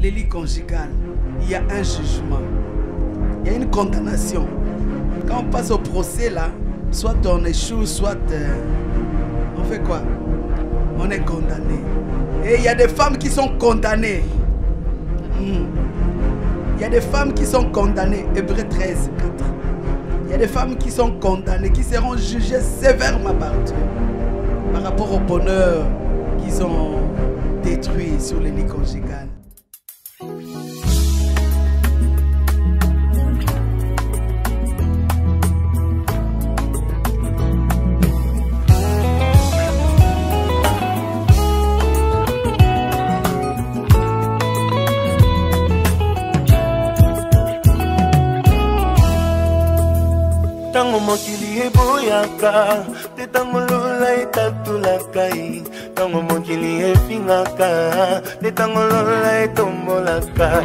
les lits conjugales, il y a un jugement. Il y a une condamnation. Quand on passe au procès là, soit on échoue, soit on fait quoi? On est condamné. Et il y a des femmes qui sont condamnées. Il y a des femmes qui sont condamnées. Hébreux 13, 4. Il y a des femmes qui sont condamnées, qui seront jugées sévèrement par Dieu par rapport au bonheur qu'ils ont détruit sur les lits conjugales. Tango mokili eboyaka, te tango lola etatulakai. Tango mokili efingaka, te tango lola etombolaka.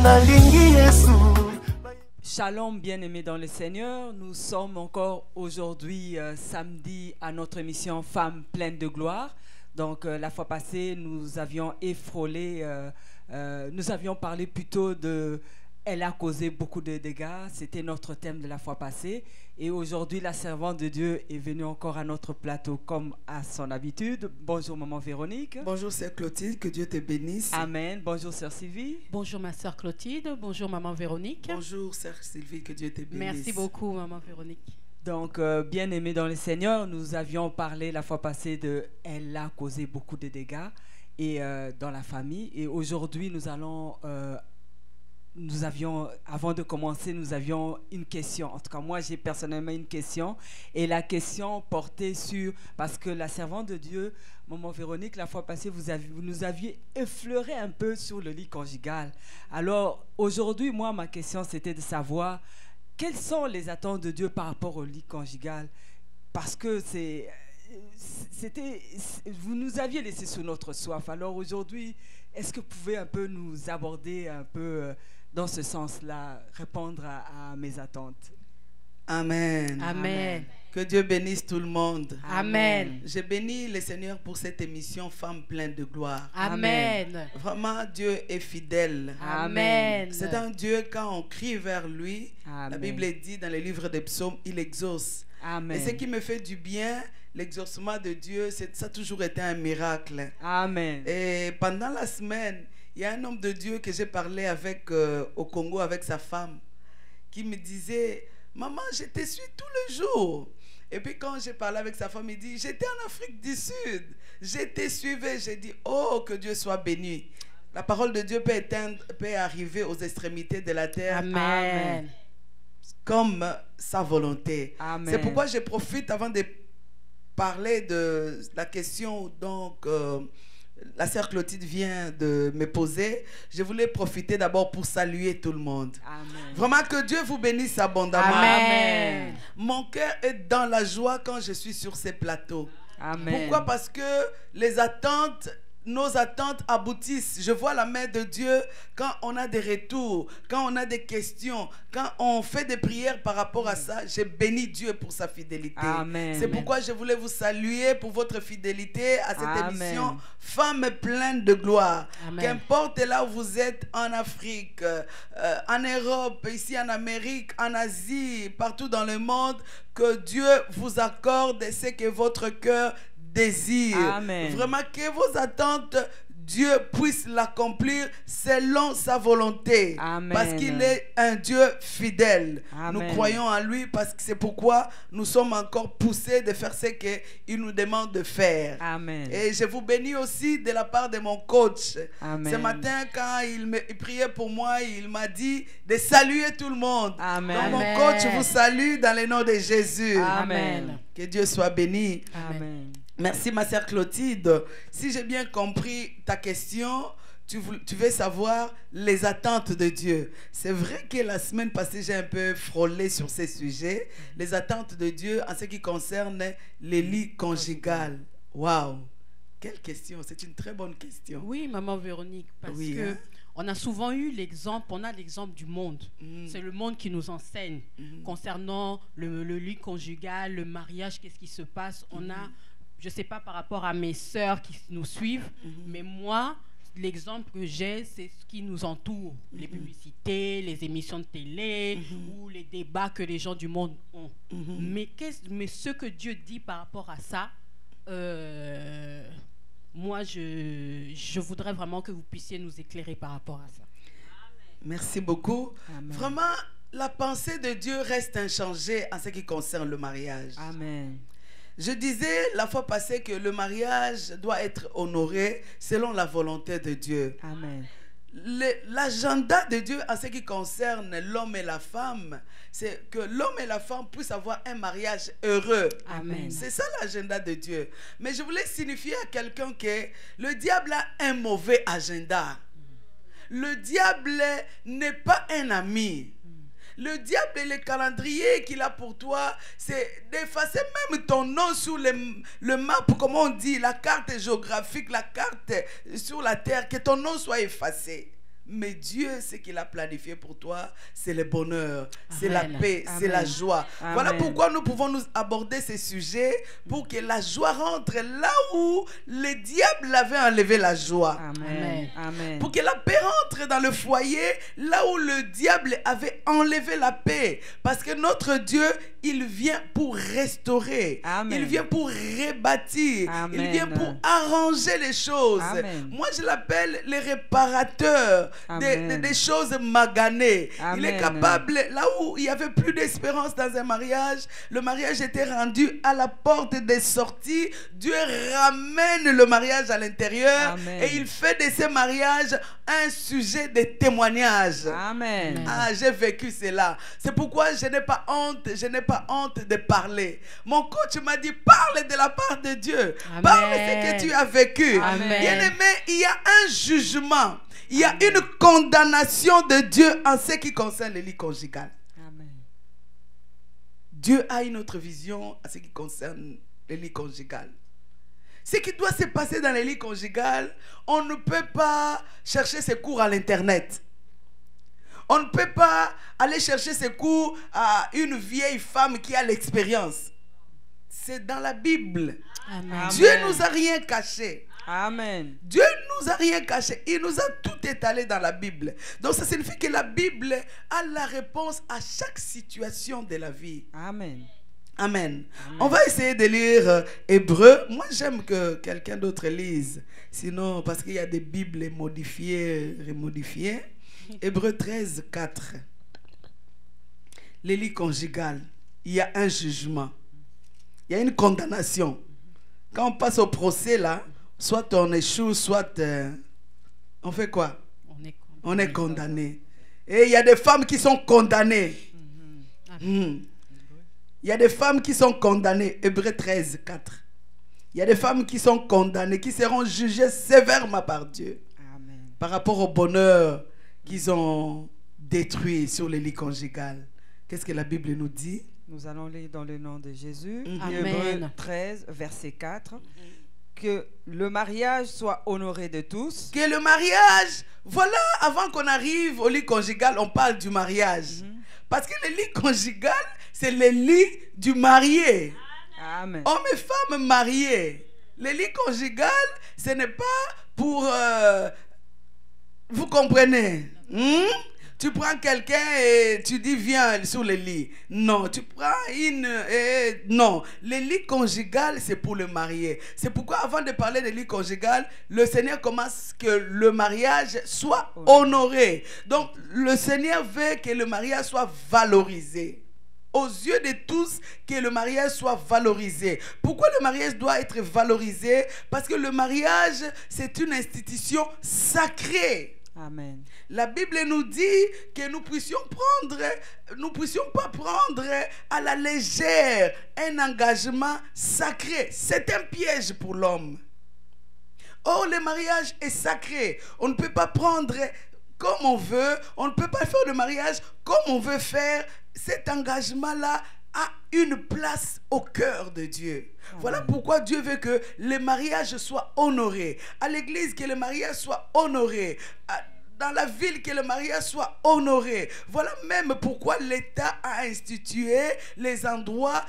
Nalingi Yesu. Shalom bien-aimés dans le Seigneur, nous sommes encore aujourd'hui samedi à notre émission Femmes pleines de gloire. Donc la fois passée nous avions effrolé, nous avions parlé plutôt de... Elle a causé beaucoup de dégâts, c'était notre thème de la fois passée. Et aujourd'hui, la servante de Dieu est venue encore à notre plateau comme à son habitude. Bonjour maman Véronique. Bonjour sœur Clotilde, que Dieu te bénisse. Amen. Bonjour sœur Sylvie. Bonjour ma sœur Clotilde, bonjour maman Véronique. Bonjour sœur Sylvie, que Dieu te bénisse. Merci beaucoup maman Véronique. Donc, bien-aimés dans le Seigneur, nous avions parlé la fois passée de « Elle a causé beaucoup de dégâts » et dans la famille. Et aujourd'hui, nous avions, avant de commencer, nous avions une question. En tout cas, moi, j'ai personnellement une question. Et la question portait sur... Parce que la servante de Dieu, maman Véronique, la fois passée, vous nous aviez effleuré un peu sur le lit conjugal. Alors, aujourd'hui, moi, ma question, c'était de savoir quelles sont les attentes de Dieu par rapport au lit conjugal. Parce que vous nous aviez laissé sous notre soif. Alors, aujourd'hui, est-ce que vous pouvez un peu nous aborder un peu... dans ce sens-là, répondre à mes attentes. Amen. Amen. Que Dieu bénisse tout le monde. Amen. Je bénis le Seigneur pour cette émission Femmes pleines de gloire. Amen. Vraiment, Dieu est fidèle. Amen. C'est un Dieu, quand on crie vers lui, Amen. La Bible dit dans les livres des psaumes, il exauce. Amen. Et ce qui me fait du bien, l'exaucement de Dieu, ça a toujours été un miracle. Amen. Et pendant la semaine, il y a un homme de Dieu que j'ai parlé avec au Congo avec sa femme qui me disait « Maman, je te suis tous les jours. » Et puis quand j'ai parlé avec sa femme, il dit « J'étais en Afrique du Sud. Je te suivais. » J'ai dit « Oh, que Dieu soit béni. » La parole de Dieu peut arriver aux extrémités de la terre. Amen. Comme sa volonté. Amen. C'est pourquoi je profite avant de parler de la question donc... la sœur Clotilde vient de me poser. Je voulais profiter d'abord pour saluer tout le monde. Amen. Vraiment que Dieu vous bénisse abondamment. Amen. Mon cœur est dans la joie quand je suis sur ces plateaux. Amen. Pourquoi? Parce que les attentes, nos attentes aboutissent. Je vois la main de Dieu quand on a des retours, quand on a des questions, quand on fait des prières par rapport à ça. Je bénis Dieu pour sa fidélité. Amen. C'est pourquoi je voulais vous saluer pour votre fidélité à cette Amen. émission Femmes pleines de gloire. Amen. Qu'importe là où vous êtes, en Afrique, en Europe, ici en Amérique, en Asie, partout dans le monde, que Dieu vous accorde ce que votre cœur désir. Amen. Vraiment que vos attentes, Dieu puisse l'accomplir selon sa volonté. Amen. Parce qu'il est un Dieu fidèle. Amen. Nous croyons en lui parce que c'est pourquoi nous sommes encore poussés de faire ce qu'il nous demande de faire. Amen. Et je vous bénis aussi de la part de mon coach. Amen. Ce matin, quand il priait pour moi, il m'a dit de saluer tout le monde. Amen. Donc mon Amen. coach vous salue dans le nom de Jésus. Amen. Que Dieu soit béni. Amen. Merci ma sœur Clotilde. Si j'ai bien compris ta question, tu veux savoir les attentes de Dieu. C'est vrai que la semaine passée, j'ai un peu frôlé sur ces sujets. Les attentes de Dieu en ce qui concerne les lits conjugales. Waouh! Quelle question! C'est une très bonne question. Oui, maman Véronique, parce Oui, que hein? on a souvent eu l'exemple, on a l'exemple du monde. C'est le monde qui nous enseigne concernant le lit conjugal, le mariage, qu'est-ce qui se passe. On a, je ne sais pas par rapport à mes sœurs qui nous suivent, mais moi, l'exemple que j'ai, c'est ce qui nous entoure. Les publicités, les émissions de télé ou les débats que les gens du monde ont. Mais ce que Dieu dit par rapport à ça, moi, je voudrais vraiment que vous puissiez nous éclairer par rapport à ça. Merci beaucoup. Amen. Vraiment, la pensée de Dieu reste inchangée en ce qui concerne le mariage. Amen. Je disais la fois passée que le mariage doit être honoré selon la volonté de Dieu. Amen. L'agenda de Dieu en ce qui concerne l'homme et la femme, c'est que l'homme et la femme puissent avoir un mariage heureux. Amen. C'est ça l'agenda de Dieu. Mais je voulais signifier à quelqu'un que le diable a un mauvais agenda. Le diable n'est pas un ami. Le diable et le calendrier qu'il a pour toi, c'est d'effacer même ton nom sur le map, comme on dit, la carte géographique, la carte sur la terre, que ton nom soit effacé. Mais Dieu, ce qu'il a planifié pour toi, c'est le bonheur, c'est la paix, c'est la joie. Amen. Voilà pourquoi nous pouvons nous aborder ces sujets, pour que la joie rentre là où le diable avait enlevé la joie. Amen. Amen. Pour que la paix rentre dans le foyer, là où le diable avait enlevé la paix. Parce que notre Dieu, il vient pour restaurer. Amen. Il vient pour rebâtir. Amen. Il vient pour arranger les choses. Amen. Moi, je l'appelle le réparateur des choses maganées. Amen. Il est capable, là où il n'y avait plus d'espérance dans un mariage, le mariage était rendu à la porte des sorties. Dieu ramène le mariage à l'intérieur. Amen. Et il fait de ce mariage un sujet de témoignage. Amen. Ah, j'ai vécu cela. C'est pourquoi je n'ai pas honte, de parler. Mon coach m'a dit, parle de la part de Dieu. Amen. Parle de ce que tu as vécu. Amen. Bien-aimé, il y a un jugement. Il y a une condamnation de Dieu en ce qui concerne le lit conjugal. Amen. Dieu a une autre vision en ce qui concerne le lit conjugal. Ce qui doit se passer dans le lit conjugal, on ne peut pas chercher ses cours à l'internet. On ne peut pas aller chercher ses cours à une vieille femme qui a l'expérience. C'est dans la Bible. Amen. Dieu ne nous a rien caché. Amen. Dieu ne nous a rien caché. Il nous a tout étalé dans la Bible. Donc ça signifie que la Bible a la réponse à chaque situation de la vie. Amen. Amen. On va essayer de lire Hébreu. Moi, j'aime que quelqu'un d'autre lise. Sinon, parce qu'il y a des Bibles modifiées, remodifiées. Hébreu 13, 4. Le lit conjugal. Il y a un jugement. Il y a une condamnation. Quand on passe au procès, là, soit on échoue, soit on fait quoi? On est condamné. Et il y a des femmes qui sont condamnées. Il y a des femmes qui sont condamnées. Hébreu 13, 4. Il y a des femmes qui sont condamnées, qui seront jugées sévèrement par Dieu. Amen. Par rapport au bonheur qu'ils ont détruit sur le lit conjugal. Qu'est-ce que la Bible nous dit? Nous allons lire dans le nom de Jésus. Amen. Hébreux 13, verset 4. Que le mariage soit honoré de tous. Que le mariage, voilà, avant qu'on arrive au lit conjugal, on parle du mariage. Parce que le lit conjugal, c'est le lit du marié. Amen. Hommes et femmes mariés. Le lit conjugal, ce n'est pas pour... vous comprenez? Tu prends quelqu'un et tu dis viens sur le lit. Non, tu prends une... non, le lit conjugal, c'est pour le marié. C'est pourquoi avant de parler de lit conjugal, le Seigneur commence que le mariage soit honoré. Donc, le Seigneur veut que le mariage soit valorisé. Aux yeux de tous, que le mariage soit valorisé. Pourquoi le mariage doit être valorisé? Parce que le mariage, c'est une institution sacrée. Amen. La Bible nous dit que nous ne puissions pas prendre à la légère un engagement sacré. C'est un piège pour l'homme. Or, le mariage est sacré. On ne peut pas prendre comme on veut. On ne peut pas faire le mariage comme on veut faire. Cet engagement-là a une place au cœur de Dieu. Voilà pourquoi Dieu veut que le mariage soit honoré. À l'église, que le mariage soit honoré. dans la ville, que le mariage soit honoré. Voilà même pourquoi l'État a institué les endroits,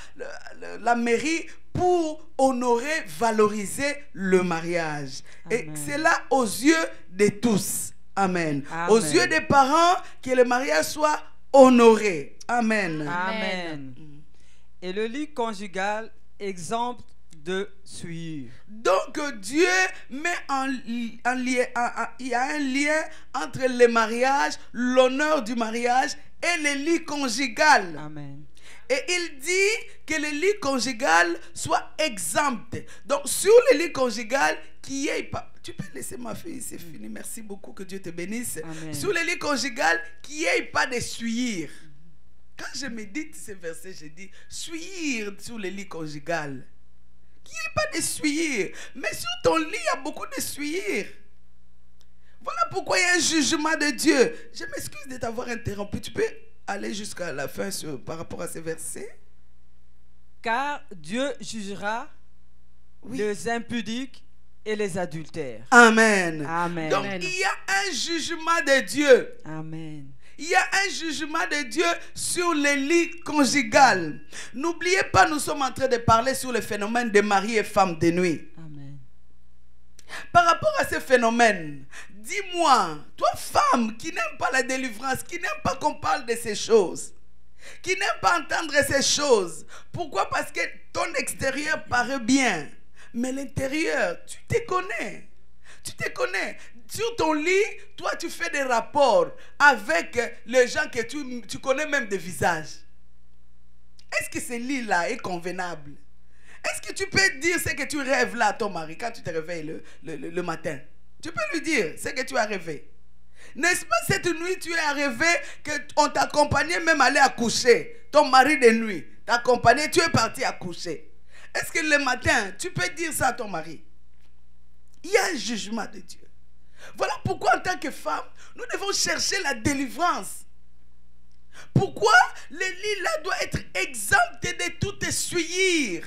la mairie, pour honorer, valoriser le mariage. Amen. Et c'est là aux yeux de tous. Amen. Amen. Aux yeux des parents, que le mariage soit honoré. Amen. Amen. Et le lit conjugal exempt de souillure. Donc Dieu met il y a un lien entre le mariage, l'honneur du mariage et le lit conjugal. Amen. Et il dit que le lit conjugal soit exempt. Donc sur le lit conjugal, qui est pas... Tu peux laisser ma fille, c'est fini. Merci beaucoup, que Dieu te bénisse. Amen. Sur le lit conjugal, qu'il n'y ait pas de souillure. Quand je médite ces versets, je dis souillure sur le lit conjugal. Qu'il n'y ait pas de souillure. Mais sur ton lit, il y a beaucoup de souillure. Voilà pourquoi il y a un jugement de Dieu. Je m'excuse de t'avoir interrompu. Tu peux aller jusqu'à la fin par rapport à ces versets? Car Dieu jugera les impudiques et les adultères. Amen. Amen. Donc il y a un jugement de Dieu. Amen. Il y a un jugement de Dieu sur les lits conjugales. N'oubliez pas, nous sommes en train de parler sur le phénomène de mari et femme de nuit. Amen. Par rapport à ce phénomène, dis-moi, toi femme qui n'aime pas la délivrance, qui n'aime pas qu'on parle de ces choses, qui n'aime pas entendre ces choses, pourquoi? Parce que ton extérieur paraît bien, mais l'intérieur, tu te connais. Tu te connais. Sur ton lit, toi, tu fais des rapports avec les gens que tu connais même de visage. Est-ce que ce lit-là est convenable? Est-ce que tu peux dire ce que tu rêves là à ton mari quand tu te réveilles le matin? Tu peux lui dire ce que tu as rêvé. N'est-ce pas cette nuit, tu as rêvé qu'on t'accompagnait même à aller accoucher? Ton mari de nuit t'accompagnait, tu es parti accoucher. Est-ce que le matin, tu peux dire ça à ton mari? Il y a un jugement de Dieu. Voilà pourquoi en tant que femme, nous devons chercher la délivrance. Pourquoi le lit là doit être exempté de toute souillure.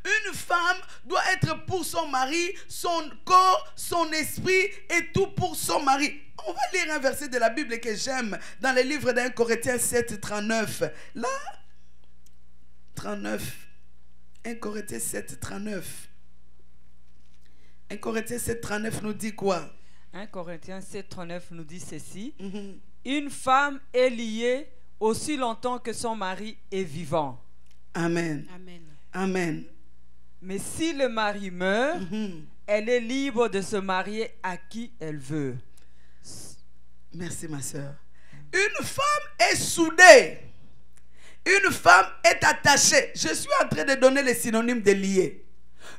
Une femme doit être pour son mari, son corps, son esprit et tout pour son mari. On va lire un verset de la Bible que j'aime dans le livre d'1 Corinthiens 7, 39. Là, 39. 1 Corinthiens 7, 39. 1 Corinthiens 7, 39 nous dit quoi? 1 Corinthiens 7, 39 nous dit ceci. Une femme est liée aussi longtemps que son mari est vivant. Amen. Amen. Amen. Mais si le mari meurt, elle est libre de se marier à qui elle veut. Merci ma soeur. Une femme est soudée. Une femme est attachée. Je suis en train de donner les synonymes de liée.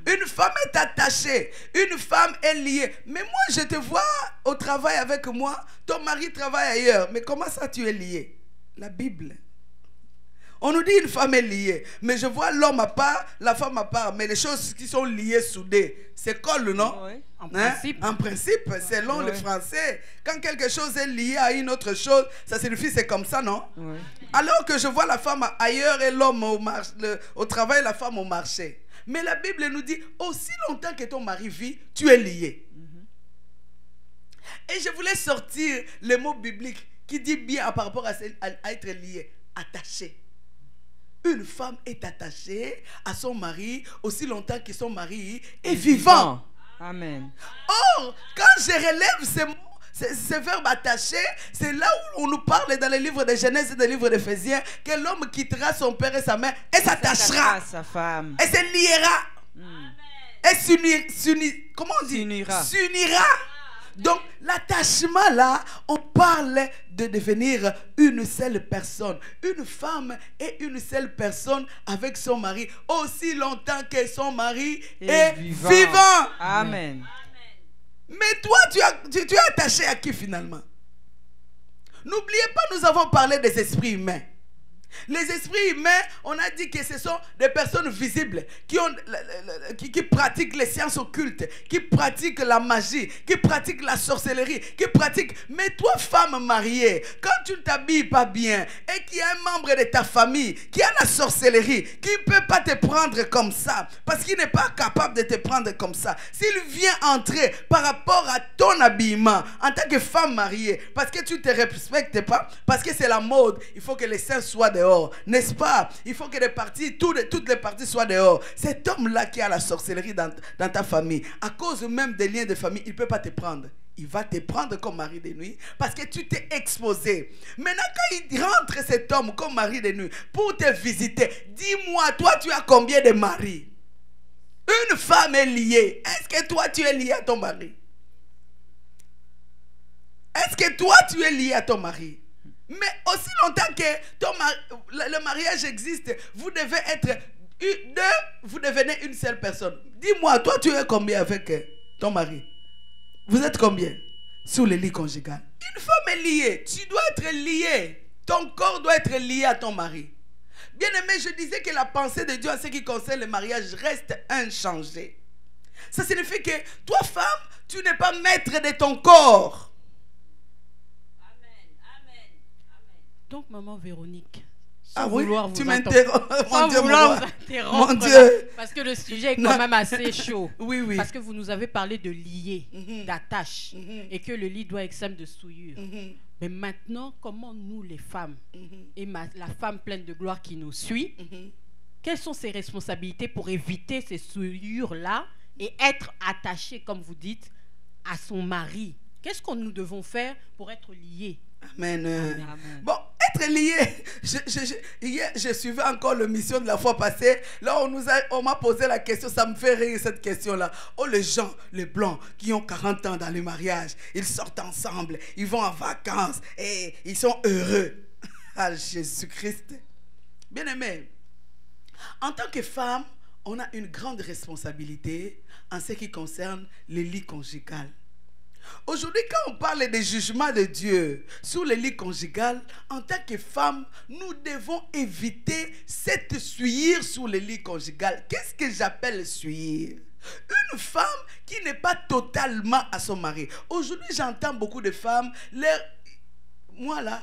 Une femme est attachée. Une femme est liée. Mais moi, je te vois au travail avec moi. Ton mari travaille ailleurs. Mais comment ça tu es lié? La Bible. On nous dit une femme est liée. Mais je vois l'homme à part, la femme à part. Mais les choses qui sont liées, soudées, c'est colle, non? Oui. En principe. En principe, selon le français, quand quelque chose est lié à une autre chose, ça signifie c'est comme ça, non? Oui. Alors que je vois la femme ailleurs et l'homme au travail, la femme au marché. Mais la Bible nous dit, aussi longtemps que ton mari vit, tu es lié. Et je voulais sortir le mot biblique qui dit bien par rapport à être lié, attaché. Une femme est attachée à son mari aussi longtemps que son mari est vivant. Amen. Or, quand je relève ce verbe attaché, c'est là où on nous parle dans les livres de Genèse et des livres d'Éphésiens que l'homme quittera son père et sa mère et s'attachera à sa femme. et se liera et S'unira. s'unira. Donc l'attachement là, on parle de devenir une seule personne. Une femme est une seule personne avec son mari aussi longtemps que son mari est vivant. Amen. Mais toi, tu es attaché à qui finalement? N'oubliez pas, nous avons parlé des esprits humains. Les esprits humains, on a dit que ce sont des personnes visibles qui pratiquent les sciences occultes, qui pratiquent la magie, qui pratiquent la sorcellerie, qui pratiquent... Mais toi, femme mariée, quand tu ne t'habilles pas bien et qu'il y a un membre de ta famille qui a la sorcellerie, qui ne peut pas te prendre comme ça, parce qu'il n'est pas capable de te prendre comme ça, s'il vient entrer par rapport à ton habillement en tant que femme mariée, parce que tu ne te respectes pas, parce que c'est la mode, il faut que les seins soient dehors. N'est-ce pas? Il faut que toutes les parties soient dehors. Cet homme-là qui a la sorcellerie dans ta famille, à cause même des liens de famille, il ne peut pas te prendre. Il va te prendre comme mari de nuit parce que tu t'es exposé. Maintenant, quand il rentre cet homme comme mari de nuit pour te visiter, dis-moi, toi, tu as combien de maris? Une femme est liée. Est-ce que toi, tu es lié à ton mari? Est-ce que toi, tu es lié à ton mari? Mais aussi longtemps que le mariage existe, vous devez être deux, vous devenez une seule personne. Dis-moi, toi tu es combien avec ton mari? Vous êtes combien? Sous le lit conjugal. Une femme est liée, tu dois être lié. Ton corps doit être lié à ton mari. Bien aimé, je disais que la pensée de Dieu en ce qui concerne le mariage reste inchangée. Ça signifie que toi femme, tu n'es pas maître de ton corps. Donc, maman Véronique, ah oui, tu m'interromps. Mon Dieu. Parce que le sujet est quand même assez chaud. Oui, oui. Parce que vous nous avez parlé de lier, d'attache, et que le lit doit être exempt de souillure. Mais maintenant, comment nous, les femmes, et la femme pleine de gloire qui nous suit, quelles sont ses responsabilités pour éviter ces souillures-là et être attachée, comme vous dites, à son mari? Qu'est-ce que nous devons faire pour être liés? Amen. Amen. Bon, être lié. Hier, je suivais encore l'émission de la fois passée. Là, on m'a posé la question. Ça me fait rire cette question-là. Oh, les gens, les blancs qui ont 40 ans dans le mariage, ils sortent ensemble, ils vont en vacances et ils sont heureux. Ah, Jésus-Christ. Bien aimé, en tant que femme, on a une grande responsabilité en ce qui concerne le lit conjugal. Aujourd'hui, quand on parle des jugements de Dieu sur le lit conjugal, en tant que femme, nous devons éviter cette souillure sur le lit conjugal. Qu'est-ce que j'appelle souillure? Une femme qui n'est pas totalement à son mari. Aujourd'hui, j'entends beaucoup de femmes, moi là,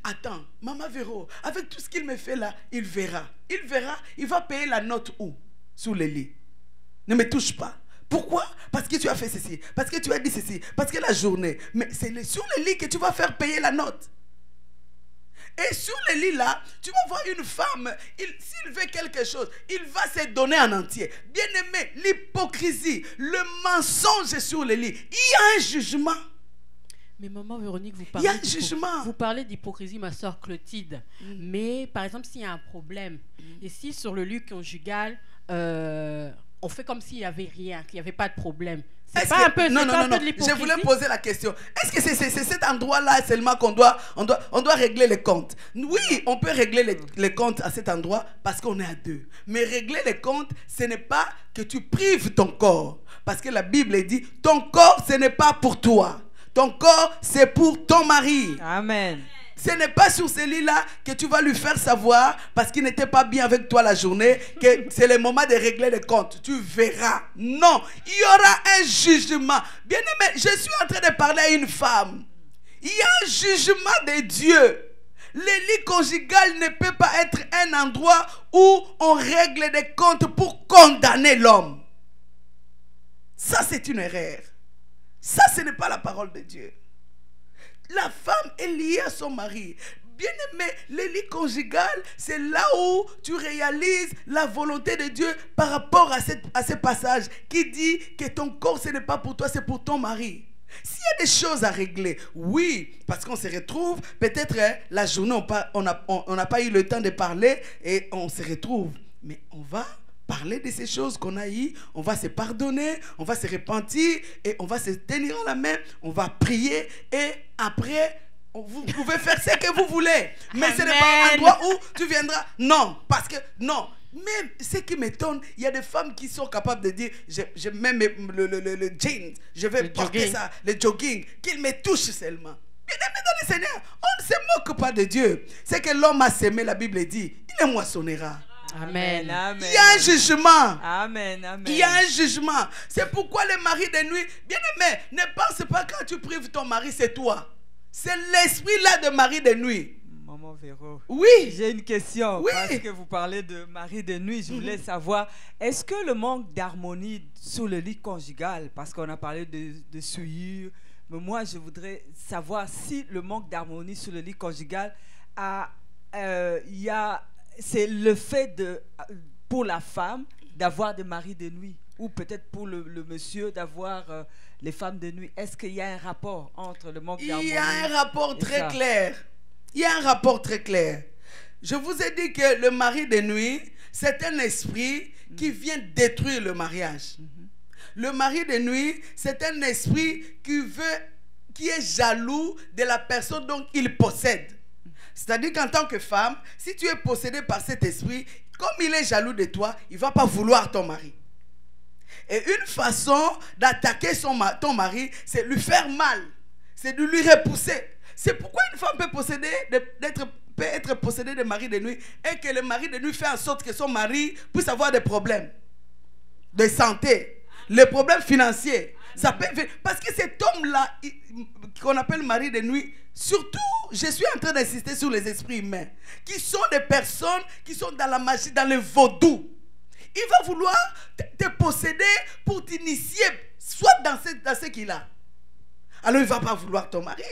attends, Maman Véro, avec tout ce qu'il me fait là, il verra, il va payer la note où? Sous le lit. Ne me touche pas. Pourquoi? Parce que tu as fait ceci, parce que tu as dit ceci, parce que la journée. Mais c'est sur le lit que tu vas faire payer la note. Et sur le lit là, tu vas voir une femme, s'il veut quelque chose, il va se donner en entier. Bien aimé, l'hypocrisie, le mensonge sur le lit, il y a un jugement. Mais maman Véronique, vous parlez d'hypocrisie, ma soeur Clotilde. Mais par exemple, s'il y a un problème, et si sur le lit conjugal, on fait comme s'il n'y avait rien, qu'il n'y avait pas de problème. C'est pas un peu, non, de l'hypocrisie? Je voulais poser la question. Est-ce que c'est cet endroit-là seulement qu'on doit régler les comptes? Oui, on peut régler les comptes à cet endroit parce qu'on est à deux. Mais régler les comptes, ce n'est pas que tu prives ton corps. Parce que la Bible dit, ton corps, ce n'est pas pour toi. Ton corps, c'est pour ton mari. Amen. Ce n'est pas sur ce lit-là que tu vas lui faire savoir, parce qu'il n'était pas bien avec toi la journée, que c'est le moment de régler les comptes. Tu verras. Non, il y aura un jugement. Bien aimé, je suis en train de parler à une femme. Il y a un jugement de Dieu. Le lit conjugal ne peut pas être un endroit où on règle des comptes pour condamner l'homme. Ça, c'est une erreur. Ça, ce n'est pas la parole de Dieu. La femme est liée à son mari. Bien aimé, le lit conjugal, c'est là où tu réalises la volonté de Dieu par rapport à ce passage qui dit que ton corps, ce n'est pas pour toi, c'est pour ton mari. S'il y a des choses à régler, oui, parce qu'on se retrouve, peut-être la journée, on n'a pas eu le temps de parler et on se retrouve. Mais on va parler de ces choses qu'on a eues, on va se pardonner, on va se repentir et on va se tenir la main, on va prier et après, vous pouvez faire ce que vous voulez. Mais ce n'est pas un endroit où tu viendras. Non, parce que, non. Même ce qui m'étonne, il y a des femmes qui sont capables de dire, je mets le jeans, je vais porter ça, le jogging, qu'il me touche seulement. Bien aimé, dans Seigneur, on ne se moque pas de Dieu. C'est que l'homme a semé, la Bible dit, il les moissonnera. Amen. Amen. Il y a un jugement. Amen. Amen. Il y a un jugement. C'est pourquoi les maris de nuit, bien aimé, ne pense pas quand tu prives ton mari, c'est toi. C'est l'esprit là de mari de nuit. Maman Véro. Oui. J'ai une question. Oui. Parce que vous parlez de mari de nuit, je voulais savoir, est-ce que le manque d'harmonie sous le lit conjugal, parce qu'on a parlé de souillure, mais moi je voudrais savoir si le manque d'harmonie sous le lit conjugal c'est le fait pour la femme d'avoir des maris de nuit, ou peut-être pour le monsieur d'avoir les femmes de nuit. Est-ce qu'il y a un rapport entre le manque d'harmonie? Il y a un rapport très clair. Il y a un rapport très clair. Je vous ai dit que le mari de nuit, c'est un esprit qui vient détruire le mariage. Le mari de nuit, c'est un esprit qui est jaloux de la personne dont il possède. C'est-à-dire qu'en tant que femme, si tu es possédée par cet esprit, comme il est jaloux de toi, il ne va pas vouloir ton mari. Et une façon d'attaquer ton mari, c'est lui faire mal. C'est de lui repousser. C'est pourquoi une femme peut être possédée de mari de nuit et que le mari de nuit fait en sorte que son mari puisse avoir des problèmes de santé, les problèmes financiers. Ça peut, parce que cet homme-là, qu'on appelle mari de nuit, surtout, je suis en train d'insister sur les esprits humains, qui sont des personnes qui sont dans la magie, dans le vaudou. Il va vouloir te posséder pour t'initier, soit dans ce qu'il a. Alors il ne va pas vouloir ton mari.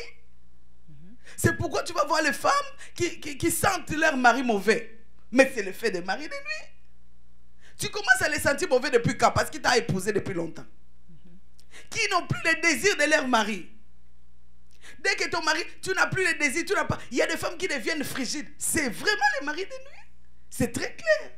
C'est pourquoi tu vas voir les femmes qui sentent leur mari mauvais. Mais c'est le fait des maris de nuit. Tu commences à les sentir mauvais depuis quand? Parce qu'il t'a épousé depuis longtemps. Qui n'ont plus le désir de leur mari. Dès que ton mari, tu n'as plus le désir, tu n'as pas. Il y a des femmes qui deviennent frigides. C'est vraiment les maris de nuit. C'est très clair.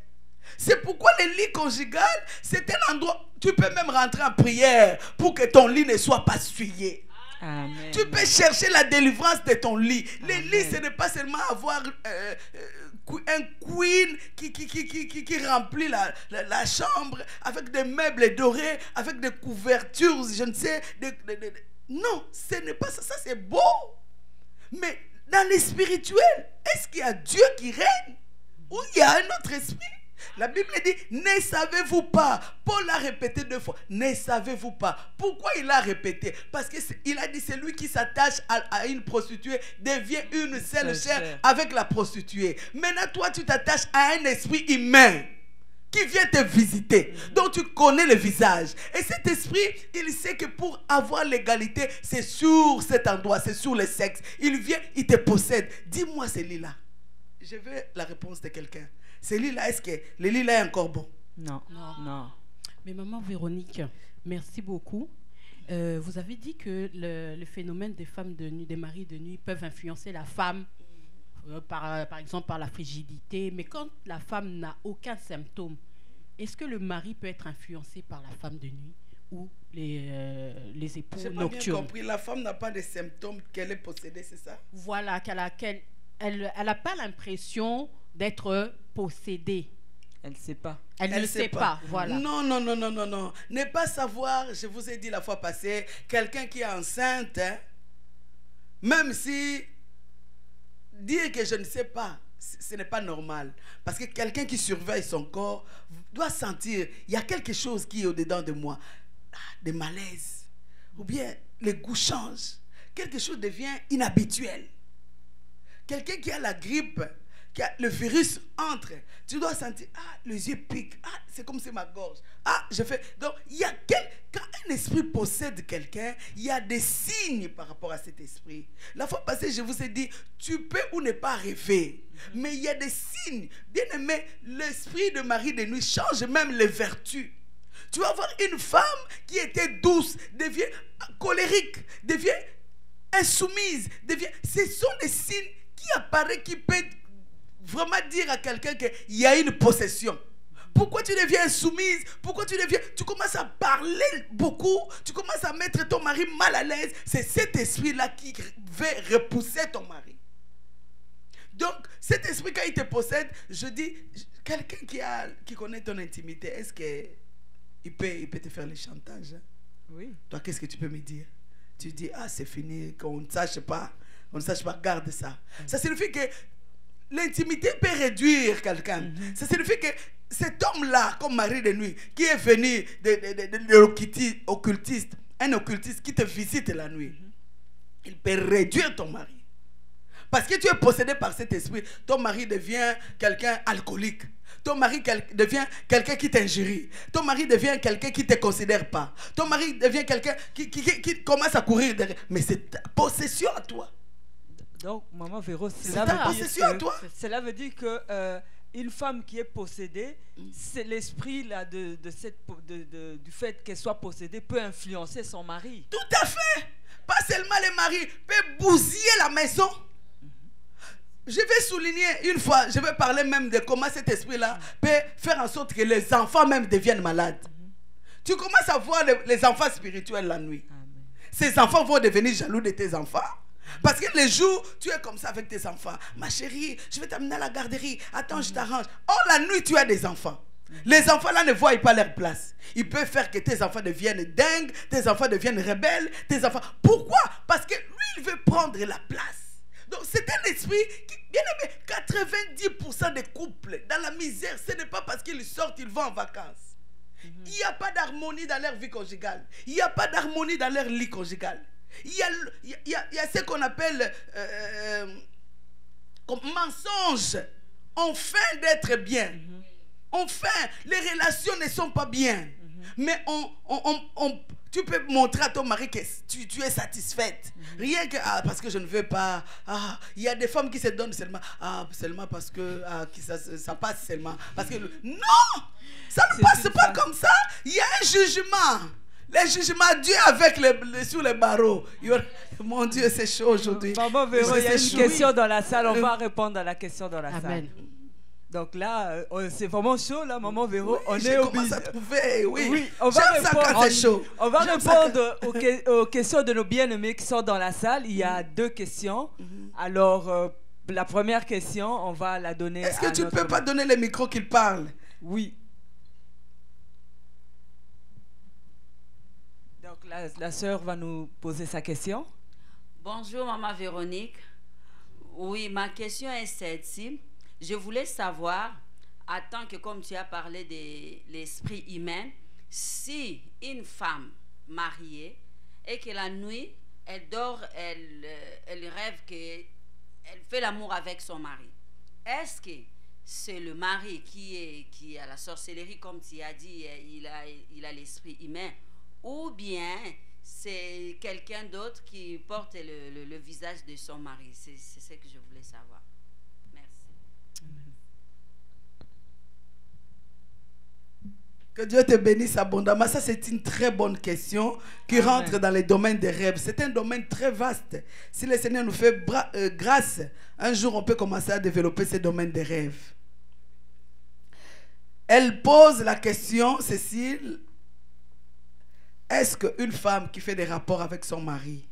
C'est pourquoi le lit conjugal, c'est un endroit, tu peux même rentrer en prière pour que ton lit ne soit pas souillé. Amen. Tu peux chercher la délivrance de ton lit. Amen. Le lit, ce n'est pas seulement avoir un queen qui remplit la chambre avec des meubles dorés, avec des couvertures, je ne sais. Non, ce n'est pas ça. Ça, c'est beau. Mais dans le spirituel, est-ce qu'il y a Dieu qui règne? Ou il y a un autre esprit? La Bible dit, ne savez-vous pas? Paul l'a répété 2 fois. Ne savez-vous pas? Pourquoi il l'a répété? Parce qu'il a dit, celui qui s'attache à une prostituée devient une seule chair avec la prostituée. Maintenant, toi, tu t'attaches à un esprit humain qui vient te visiter, dont tu connais le visage. Et cet esprit, il sait que pour avoir l'égalité, c'est sur cet endroit, c'est sur le sexe. Il vient, il te possède. Dis-moi, ce lit-là. Je veux la réponse de quelqu'un. Ce lit-là, est-ce que le lit-là est encore bon? Non. Mais maman Véronique, merci beaucoup. Vous avez dit que le phénomène des femmes de nuit, des maris de nuit peuvent influencer la femme, par exemple par la frigidité. Mais quand la femme n'a aucun symptôme, est-ce que le mari peut être influencé par la femme de nuit ou les époux nocturnes? J'ai pas bien compris. La femme n'a pas de symptômes qu'elle est possédée, c'est ça? Voilà, elle n'a pas l'impression d'être possédée. Elle ne sait pas. Elle ne sait pas, voilà. Non. Ne pas savoir, je vous ai dit la fois passée, quelqu'un qui est enceinte, hein, même si dire que je ne sais pas, ce n'est pas normal. Parce que quelqu'un qui surveille son corps doit sentir, il y a quelque chose qui est au-dedans de moi. Des malaises. Ou bien les goûts changent. Quelque chose devient inhabituel. Quelqu'un qui a la grippe, le virus entre, tu dois sentir, les yeux piquent, c'est comme c'est ma gorge, je fais. Donc, quand un esprit possède quelqu'un, il y a des signes par rapport à cet esprit. La fois passée, je vous ai dit, tu peux ou ne pas rêver, mais il y a des signes. Bien aimé, l'esprit de Marie de nuit change même les vertus. Tu vas voir une femme qui était douce, devient colérique, devient insoumise, ce sont des signes qui apparaissent, qui peuvent vraiment dire à quelqu'un qu'il y a une possession. Pourquoi tu deviens insoumise? Pourquoi tu commences à parler beaucoup? Tu commences à mettre ton mari mal à l'aise. C'est cet esprit-là qui veut repousser ton mari. Donc, cet esprit, quand il te possède, je dis, quelqu'un qui connaît ton intimité, est-ce qu'il peut te faire le chantage? Oui. Toi, qu'est-ce que tu peux me dire? Tu dis, c'est fini, qu'on ne sache pas. On ne sache pas, garde ça. Ça signifie que l'intimité peut réduire quelqu'un. Ça signifie que cet homme-là, comme mari de nuit, qui est venu de l'occultiste, un occultiste qui te visite la nuit, il peut réduire ton mari. Parce que tu es possédé par cet esprit, ton mari devient quelqu'un alcoolique. Ton mari devient quelqu'un qui t'injurie. Ton mari devient quelqu'un qui ne te considère pas. Ton mari devient quelqu'un qui commence à courir derrière. Mais c'est ta possession à toi. Donc, Maman Véro, cela veut dire que une femme qui est possédée, c'est l'esprit là du fait qu'elle soit possédée peut influencer son mari. Tout à fait. Pas seulement les maris peuvent bousiller la maison. Je vais souligner une fois, je vais parler même de comment cet esprit-là peut faire en sorte que les enfants même deviennent malades. Tu commences à voir les enfants spirituels la nuit. Ces enfants vont devenir jaloux de tes enfants. Parce que les jours, tu es comme ça avec tes enfants. Ma chérie, je vais t'amener à la garderie. Attends, je t'arrange. Or, la nuit, tu as des enfants. Les enfants là ne voient pas leur place. Ils peuvent faire que tes enfants deviennent dingues, tes enfants deviennent rebelles, tes enfants. Pourquoi? Parce que lui, il veut prendre la place. Donc c'est un esprit qui, bien aimé, 90% des couples dans la misère, ce n'est pas parce qu'ils sortent, ils vont en vacances. Il n'y a pas d'harmonie dans leur vie conjugale. Il n'y a pas d'harmonie dans leur lit conjugal. Il y a ce qu'on appelle comme mensonge. Enfin d'être bien. Enfin, les relations ne sont pas bien. Mais tu peux montrer à ton mari que tu es satisfaite. Rien que, parce que je ne veux pas. Il y a des femmes qui se donnent seulement. Seulement parce que ça passe seulement. Parce que non, ça ne passe pas comme ça. Il y a un jugement. Le jugement, Dieu avec sous les barreaux. Mon Dieu, c'est chaud aujourd'hui. Maman Véro, il y a une question dans la salle. On va répondre à la question dans la Amen. salle. Donc là, c'est vraiment chaud, là, Maman Véro. Oui, on commence à trouver, oui. On va répondre, on va répondre aux questions de nos bien-aimés qui sont dans la salle. Il y a 2 questions. Alors, la première question, on va la donner Est-ce que tu ne peux pas donner le micro qu'il parle? Oui. Donc, la sœur va nous poser sa question. Bonjour, Maman Véronique. Oui, ma question est celle-ci. Je voulais savoir, en tant que, comme tu as parlé de l'esprit humain, si une femme mariée et que la nuit, elle dort, elle rêve qu'elle fait l'amour avec son mari, est-ce que c'est le mari qui a la sorcellerie, comme tu as dit, il a l'esprit humain, ou bien c'est quelqu'un d'autre qui porte le visage de son mari? C'est ce que je voulais savoir. Que Dieu te bénisse abondamment. Ça, c'est une très bonne question qui rentre dans les domaines des rêves. C'est un domaine très vaste. Si le Seigneur nous fait grâce, un jour, on peut commencer à développer ce domaine des rêves. Elle pose la question, Cécile, est-ce qu'une femme qui fait des rapports avec son mari,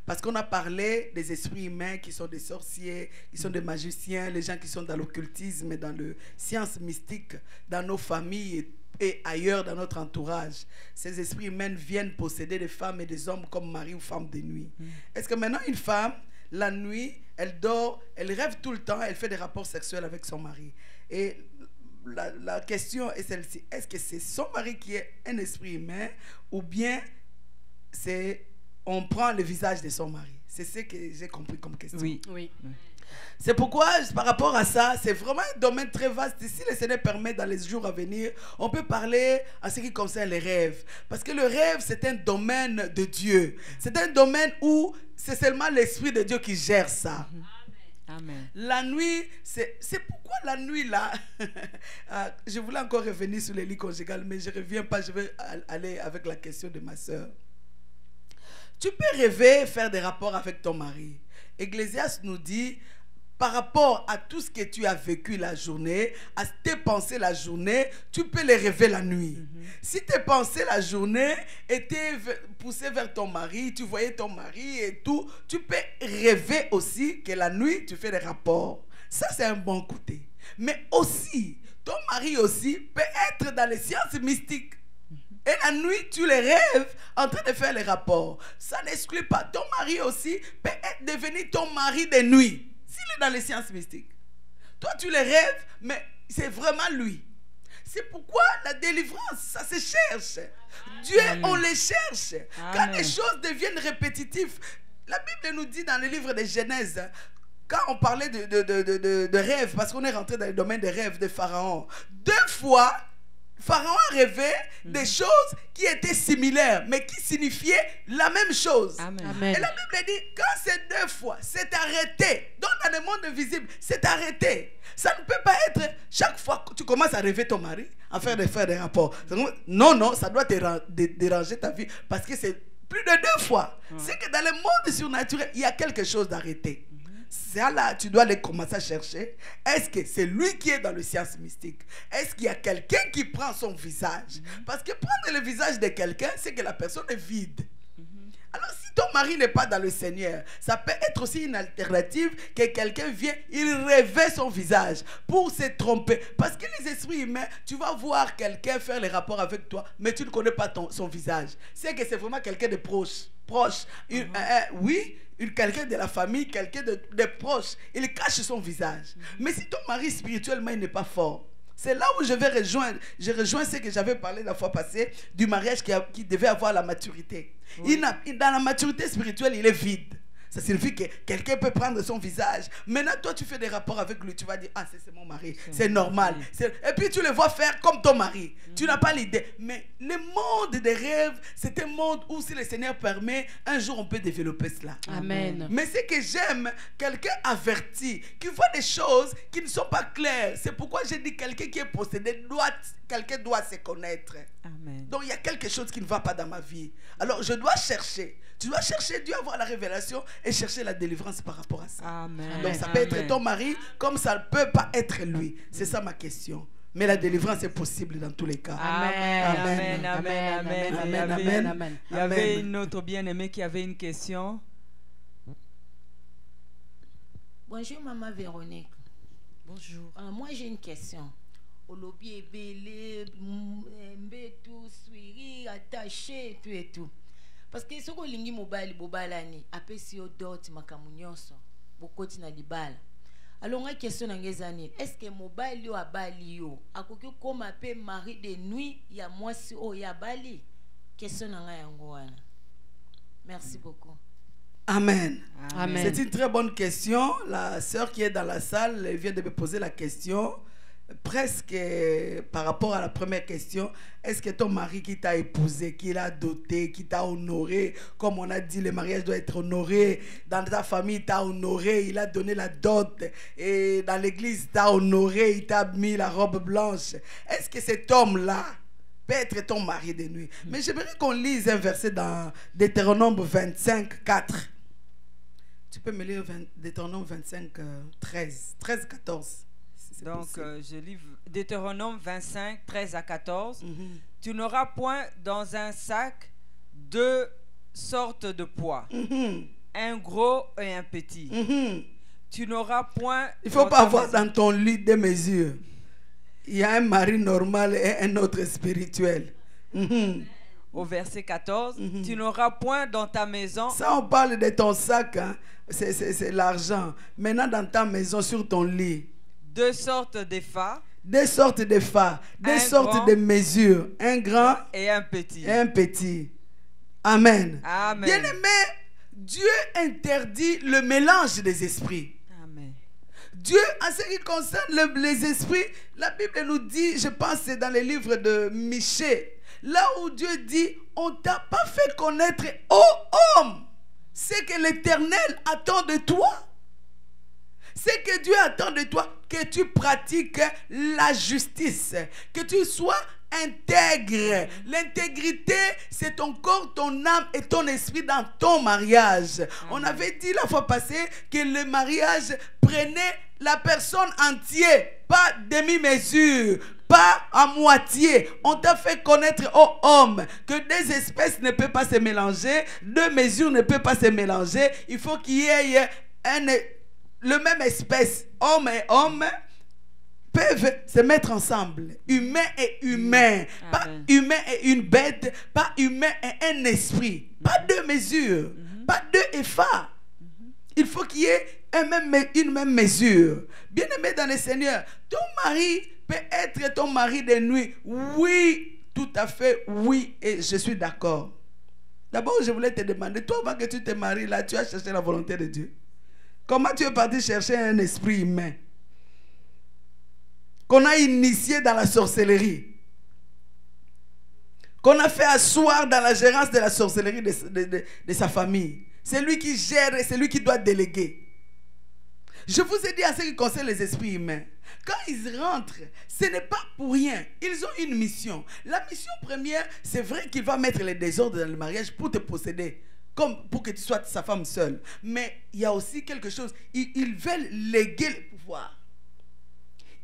parce qu'on a parlé des esprits humains qui sont des sorciers, qui sont des magiciens, les gens qui sont dans l'occultisme, dans les sciences mystiques, dans nos familles et ailleurs dans notre entourage, ces esprits humains viennent posséder des femmes et des hommes comme mari ou femme de nuit. Est-ce que maintenant une femme, la nuit, elle dort, elle rêve tout le temps, elle fait des rapports sexuels avec son mari? Et la question est celle-ci, est-ce que c'est son mari qui est un esprit humain ou bien on prend le visage de son mari? C'est ce que j'ai compris comme question. Oui. C'est pourquoi, par rapport à ça, c'est vraiment un domaine très vaste. Si le Seigneur permet, dans les jours à venir, on peut parler en ce qui concerne les rêves. Parce que le rêve, c'est un domaine de Dieu. C'est un domaine où c'est seulement l'Esprit de Dieu qui gère ça. Amen. La nuit, c'est pourquoi la nuit là, je voulais encore revenir sur les lits conjugales, mais je ne reviens pas, je vais aller avec la question de ma soeur. Tu peux rêver, faire des rapports avec ton mari. Ecclésiaste nous dit, par rapport à tout ce que tu as vécu la journée, à tes pensées la journée, tu peux les rêver la nuit. Si tes pensées la journée étaient poussées vers ton mari, tu voyais ton mari et tout, tu peux rêver aussi que la nuit, tu fais des rapports. Ça, c'est un bon côté. Mais aussi, ton mari aussi peut être dans les sciences mystiques. Et la nuit, tu les rêves en train de faire les rapports. Ça n'exclut pas. Ton mari aussi peut devenir ton mari de nuit, s'il est dans les sciences mystiques, toi tu le rêves, mais c'est vraiment lui. C'est pourquoi la délivrance, ça se cherche. Dieu, on les cherche. Quand les choses deviennent répétitives, la Bible nous dit dans le livre de Genèse, quand on parlait de rêves, parce qu'on est rentré dans le domaine des rêves de Pharaon, 2 fois, Pharaon a rêvé des choses qui étaient similaires, mais qui signifiaient la même chose. Amen. Et la Bible dit, quand c'est 2 fois, c'est arrêté. Donc dans le monde invisible, c'est arrêté. Ça ne peut pas être chaque fois que tu commences à rêver ton mari, à faire des rapports. Non, non, ça doit te déranger ta vie, parce que c'est plus de 2 fois. C'est que dans le monde surnaturel, il y a quelque chose d'arrêté. C'est là, tu dois aller commencer à chercher. Est-ce que c'est lui qui est dans le science mystique? Est-ce qu'il y a quelqu'un qui prend son visage? Parce que prendre le visage de quelqu'un, c'est que la personne est vide. Alors si ton mari n'est pas dans le Seigneur, ça peut être aussi une alternative que quelqu'un vient, il revêt son visage pour se tromper. Parce que les esprits humains, tu vas voir quelqu'un faire les rapports avec toi, mais tu ne connais pas son visage. C'est que c'est vraiment quelqu'un de proche. Oui, quelqu'un de la famille, quelqu'un de proche. Il cache son visage. Mais si ton mari spirituellement il n'est pas fort, c'est là où je rejoins ce que j'avais parlé la fois passée du mariage qui devait avoir la maturité. Oui. Dans la maturité spirituelle, il est vide. Ça signifie que quelqu'un peut prendre son visage. Maintenant, toi, tu fais des rapports avec lui. Tu vas dire, ah, c'est mon mari. C'est normal. Et puis, tu le vois faire comme ton mari. Tu n'as pas l'idée. Mais le monde des rêves, c'est un monde où, si le Seigneur permet, un jour, on peut développer cela. Amen. Mais ce que j'aime, quelqu'un averti, qui voit des choses qui ne sont pas claires. C'est pourquoi j'ai dit, quelqu'un qui est possédé, quelqu'un doit se connaître. Amen. Donc, il y a quelque chose qui ne va pas dans ma vie. Alors, je dois chercher. Tu dois chercher Dieu, avoir la révélation et chercher la délivrance par rapport à ça. Amen. Donc ça peut être ton mari comme ça ne peut pas être lui. C'est ça ma question. Mais la délivrance est possible dans tous les cas. Amen. Amen. Amen. Amen. Amen. Amen. Il y avait une autre bien-aimée qui avait une question. Bonjour Maman Véronique. Bonjour. Moi j'ai une question. Olobi ebele, mbetu, suiri, attaché, tout et tout. Parce que ce que lingi mobile bobalani apesi yo dot makamu nyonso bokoti na libala. Alors nga question ngezani, est-ce que mobile yo abali yo akoki koma pe mari de nuit ya mwasi o ya bali? Question nga yango wana. Merci beaucoup. Amen. Amen. C'est une très bonne question. La sœur qui est dans la salle vient de me poser la question. Presque par rapport à la première question, est-ce que ton mari qui t'a épousé, qui l'a doté, qui t'a honoré, comme on a dit, le mariage doit être honoré, dans ta famille il t'a honoré, il a donné la dot, et dans l'église il t'a honoré, il t'a mis la robe blanche, est-ce que cet homme-là peut être ton mari de nuit? Mais j'aimerais qu'on lise un verset dans Deutéronome 25, 4. Tu peux me lire Deutéronome 25, 13, 14. Donc, je lis Deutéronome 25, 13 à 14. Tu n'auras point dans un sac 2 sortes de poids, un gros et un petit. Tu n'auras point... Il ne faut pas avoir dans ton lit des mesures. Il y a un mari normal et un autre spirituel. Au verset 14, tu n'auras point dans ta maison... Ça, on parle de ton sac, hein? C'est l'argent. Maintenant, dans ta maison, sur ton lit... 2 sortes de phas. 2 sortes de phas, 2 sortes de mesures, un grand et un petit. Amen. Amen. Bien-aimé, Dieu interdit le mélange des esprits. Amen. Dieu, en ce qui concerne les esprits, la Bible nous dit, je pense c'est dans les livres de Michée, là où Dieu dit, on ne t'a pas fait connaître, ô homme, ce que l'Éternel attend de toi. C'est que Dieu attend de toi que tu pratiques la justice, que tu sois intègre. L'intégrité, c'est ton corps, ton âme et ton esprit dans ton mariage. On avait dit la fois passée que le mariage prenait la personne entière, pas demi-mesure, pas à moitié. On t'a fait connaître, ô homme, que 2 espèces ne peuvent pas se mélanger, 2 mesures ne peuvent pas se mélanger. Il faut qu'il y ait le même espèce, homme et homme, peuvent se mettre ensemble. Humain et humain. Pas humain et une bête, pas humain et un esprit. Pas 2 mesures, pas 2 effats. Il faut qu'il y ait une même mesure. Bien-aimé dans le Seigneur, ton mari peut être ton mari de nuit. Oui, tout à fait, oui, et je suis d'accord. D'abord, je voulais te demander, toi, avant que tu te maries, là, tu as cherché la volonté de Dieu. Comment tu es parti chercher un esprit humain qu'on a initié dans la sorcellerie, qu'on a fait asseoir dans la gérance de la sorcellerie de sa famille? C'est lui qui gère et c'est lui qui doit déléguer. Je vous ai dit en ce qui concerne les esprits humains, quand ils rentrent, ce n'est pas pour rien. Ils ont une mission. La mission première, c'est vrai qu'il va mettre les désordres dans le mariage pour te posséder, comme pour que tu sois sa femme seule. Mais il y a aussi quelque chose. Ils veulent léguer le pouvoir.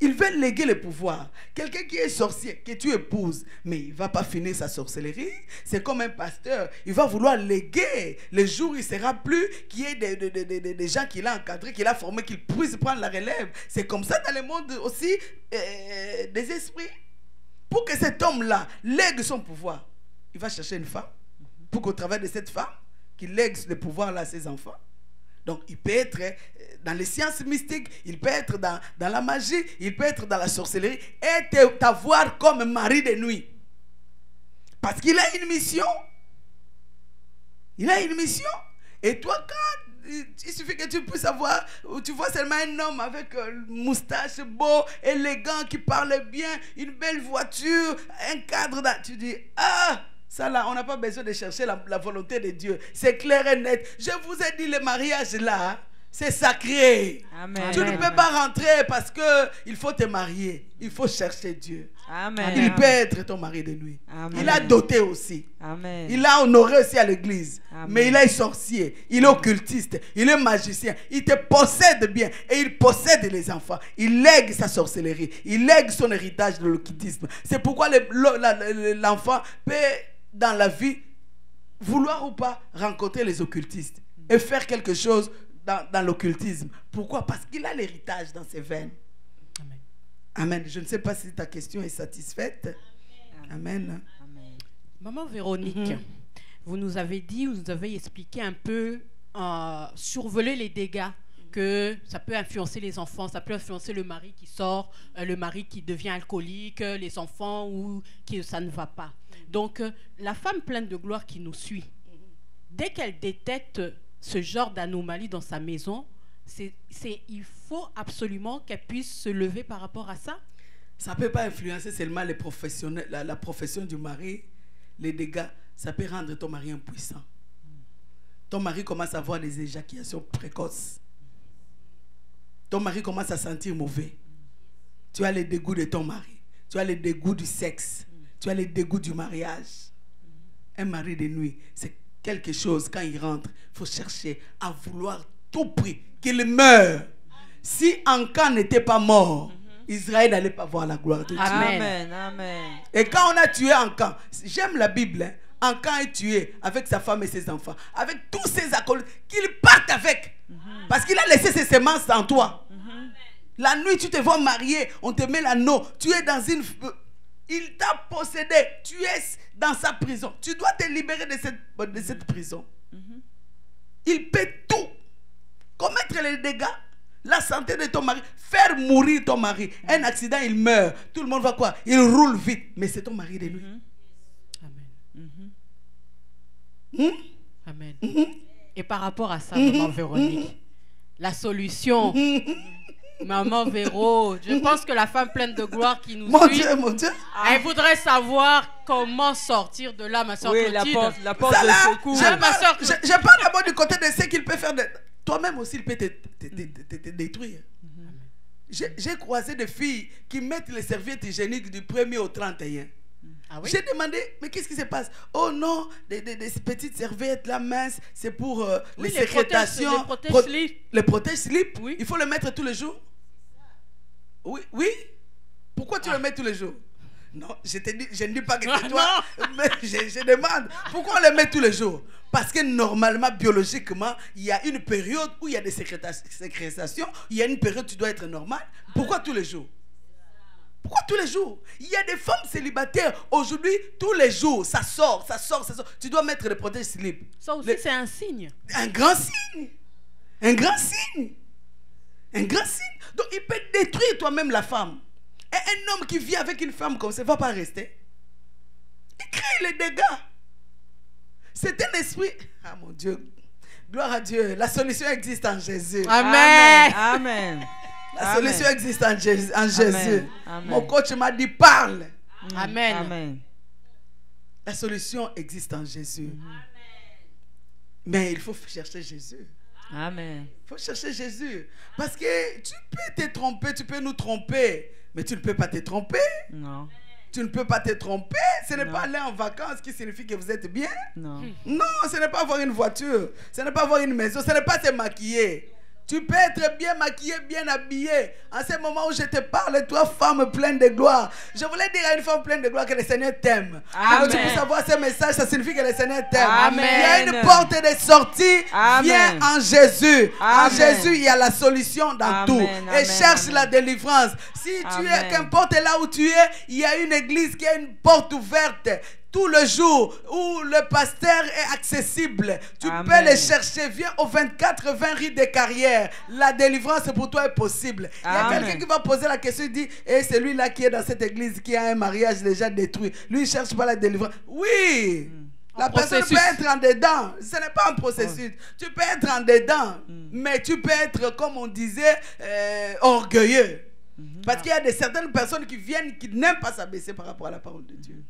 Ils veulent léguer le pouvoir. Quelqu'un qui est sorcier, que tu épouses, mais il ne va pas finir sa sorcellerie. C'est comme un pasteur. Il va vouloir léguer. Le jour où il ne sera plus, qu'il y ait des gens qu'il a encadrés, qu'il a formés, qu'il puisse prendre la relève. C'est comme ça dans le monde aussi des esprits. Pour que cet homme-là lègue son pouvoir, il va chercher une femme. Pour qu'au travers de cette femme, qu'il lègue le pouvoir-là à ses enfants. Donc, il peut être dans les sciences mystiques, il peut être dans la magie, il peut être dans la sorcellerie et t'avoir comme mari de nuit. Parce qu'il a une mission. Il a une mission. Et toi, quand il suffit que tu puisses avoir, tu vois seulement un homme avec une moustache beau, élégant, qui parle bien, une belle voiture, un cadre, tu dis, ah! Ça là, on n'a pas besoin de chercher la volonté de Dieu. C'est clair et net. Je vous ai dit, le mariage là, c'est sacré. Amen. Tu ne peux pas rentrer parce qu'il faut te marier. Il faut chercher Dieu. Amen. Il peut être ton mari de nuit. Amen. Il a doté aussi. Amen. Il a honoré aussi à l'église. Amen. Mais il est sorcier, il est occultiste, il est magicien. Il te possède bien et il possède les enfants. Il lègue sa sorcellerie. Il lègue son héritage de l'occultisme. C'est pourquoi l'enfant peut, dans la vie, vouloir ou pas, rencontrer les occultistes et faire quelque chose dans l'occultisme. Pourquoi? Parce qu'il a l'héritage dans ses veines. Amen. Amen. Je ne sais pas si ta question est satisfaite. Amen. Amen. Maman Véronique, vous nous avez dit, vous nous avez expliqué un peu, survoler les dégâts, que ça peut influencer les enfants, ça peut influencer le mari qui sort, le mari qui devient alcoolique, les enfants ou que ça ne va pas. Donc, la femme pleine de gloire qui nous suit, dès qu'elle détecte ce genre d'anomalie dans sa maison, il faut absolument qu'elle puisse se lever par rapport à ça. Ça ne peut pas influencer seulement les professionnels, la profession du mari, les dégâts. Ça peut rendre ton mari impuissant. Ton mari commence à avoir des éjaculations précoces. Ton mari commence à sentir mauvais. Tu as les dégoûts de ton mari. Tu as les dégoûts du sexe. Tu as les dégoûts du mariage. Un mari de nuit, c'est quelque chose, quand il rentre, il faut chercher à vouloir tout prix qu'il meure. Si Ankan n'était pas mort, Israël n'allait pas voir la gloire de Dieu. Amen. Amen. Et quand on a tué Ankan, j'aime la Bible, hein, Ankan est tué avec sa femme et ses enfants, avec tous ses acolytes, qu'il parte avec. Parce qu'il a laissé ses semences en toi. La nuit, tu te vois marier, on te met l'anneau, tu es dans une... Il t'a possédé, tu es dans sa prison. Tu dois te libérer de cette prison. Il peut tout. Commettre les dégâts, la santé de ton mari, faire mourir ton mari. Un accident, il meurt. Tout le monde va quoi? Il roule vite. Mais c'est ton mari de lui. Amen. Amen. Et par rapport à ça, maman Véronique, la solution... Maman Véro, je pense que la femme pleine de gloire qui nous suit, mon Dieu. elle voudrait savoir comment sortir de là, ma soeur Oui, Clotilde. la porte Ça de là, secours. je parle d'abord du côté de ce qu'il peut faire. Toi-même aussi, il peut te détruire. J'ai croisé des filles qui mettent les serviettes hygiéniques du 1er au 31. Ah oui? J'ai demandé, mais qu'est-ce qui se passe? Oh non, des petites serviettes là minces, c'est pour les sécrétations. Les protège-slip. Les protège-slip, Oui. Il faut le mettre tous les jours. Oui, oui. Pourquoi tu le mets tous les jours? Non, je ne dis pas que c'est toi, mais je demande. Pourquoi on le met tous les jours? Parce que normalement, biologiquement, il y a une période où il y a des sécrétations, il y a une période où tu dois être normal. Pourquoi tous les jours? Pourquoi tous les jours? Il y a des femmes célibataires. Aujourd'hui, tous les jours, ça sort. Tu dois mettre le protège-slip. Ça aussi, c'est un signe. Un grand signe. Un grand signe. Un grand signe. Donc il peut détruire toi-même la femme. Et un homme qui vit avec une femme comme ça ne va pas rester. Il crée les dégâts. C'est un esprit. Ah mon Dieu. Gloire à Dieu. La solution existe en Jésus. Amen. Amen. La solution existe en Jésus. Amen. Mon coach m'a dit parle. Amen. Amen. La solution existe en Jésus. Mais il faut chercher Jésus. Amen. Il faut chercher Jésus. Parce que tu peux te tromper, tu peux nous tromper. Mais tu ne peux pas te tromper. Non. Tu ne peux pas te tromper. Ce n'est Non. pas aller en vacances qui signifie que vous êtes bien. Non. Non, ce n'est pas avoir une voiture. Ce n'est pas avoir une maison. Ce n'est pas se maquiller. Tu peux être bien maquillé, bien habillé. En ce moment où je te parle, toi, femme pleine de gloire. Je voulais dire à une femme pleine de gloire que le Seigneur t'aime. Quand tu puisses avoir ce message, ça signifie que le Seigneur t'aime. Amen. Il y a une porte de sortie. Amen. Viens en Jésus. En Amen. Jésus, il y a la solution dans Amen. tout. Amen. Et cherche Amen. la délivrance. Si tu es, Amen. qu'importe là où tu es, il y a une église qui a une porte ouverte. Tout le jour où le pasteur est accessible, tu Amen. peux le chercher. Viens au 24-20 rue des Carrières. La délivrance pour toi est possible. Il y a Amen. quelqu'un qui va poser la question, il dit, et c'est lui là qui est dans cette église, qui a un mariage déjà détruit. Lui, il ne cherche pas la délivrance. Oui. La personne processus. peut être en dedans. Ce n'est pas un processus. Tu peux être en dedans, mais tu peux être, comme on disait, orgueilleux. Parce qu'il y a certaines personnes qui viennent, qui n'aiment pas s'abaisser par rapport à la parole de Dieu.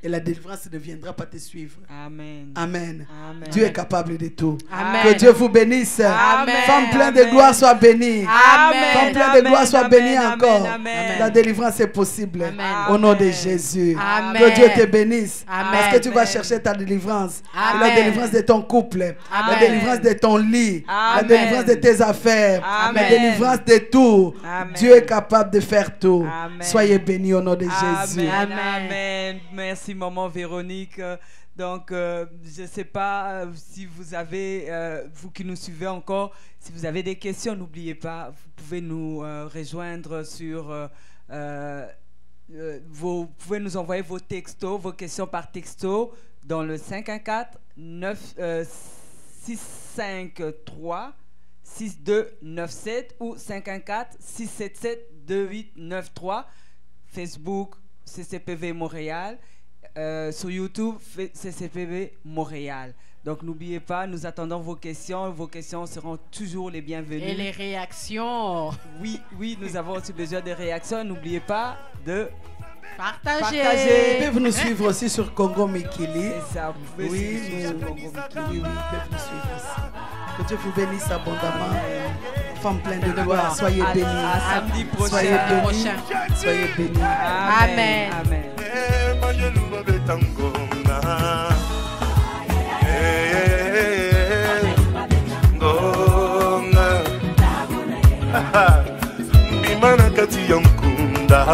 Et la délivrance ne viendra pas te suivre. Amen. Amen. Amen. Dieu est capable de tout. Amen. Que Dieu vous bénisse. Amen. Femme pleine de Amen. gloire, sois bénie. Amen. Femme pleine de gloire, sois Amen. bénie Amen. encore. Amen. La délivrance est possible. Amen. Au nom de Amen. Jésus. Amen. Que Dieu te bénisse. Amen. Parce que tu vas Amen. chercher ta délivrance. Amen. La délivrance de ton couple. La Amen. délivrance de ton lit. La Amen. délivrance de tes affaires. La Amen. délivrance de tout. Amen. Dieu est capable de faire tout. Amen. Soyez bénis au nom de Jésus. Amen. Amen. Amen. Merci, maman Véronique. Donc, je ne sais pas si vous avez, vous qui nous suivez encore, si vous avez des questions, n'oubliez pas, vous pouvez nous rejoindre sur... vous pouvez nous envoyer vos textos, vos questions par texto dans le 514-653-6297 ou 514-677-2893. Facebook, CCPV Montréal. Sur YouTube, CCPV Montréal. Donc n'oubliez pas, nous attendons vos questions. Vos questions seront toujours les bienvenues. Et les réactions. Oui, oui, nous avons aussi besoin de réactions. N'oubliez pas de Partagez. Ils peuvent nous suivre aussi sur Congo Mikili. C'est ça, vous pouvez Oui, suivre nous, sur Congo Mikili. oui, ils peuvent nous suivre aussi. Que Dieu vous bénisse abondamment. Femme pleine de gloire, soyez À bénis. samedi prochain. Soyez bénis. Prochain. Soyez bénis. Amen. Amen. Bimana kati ya mkunda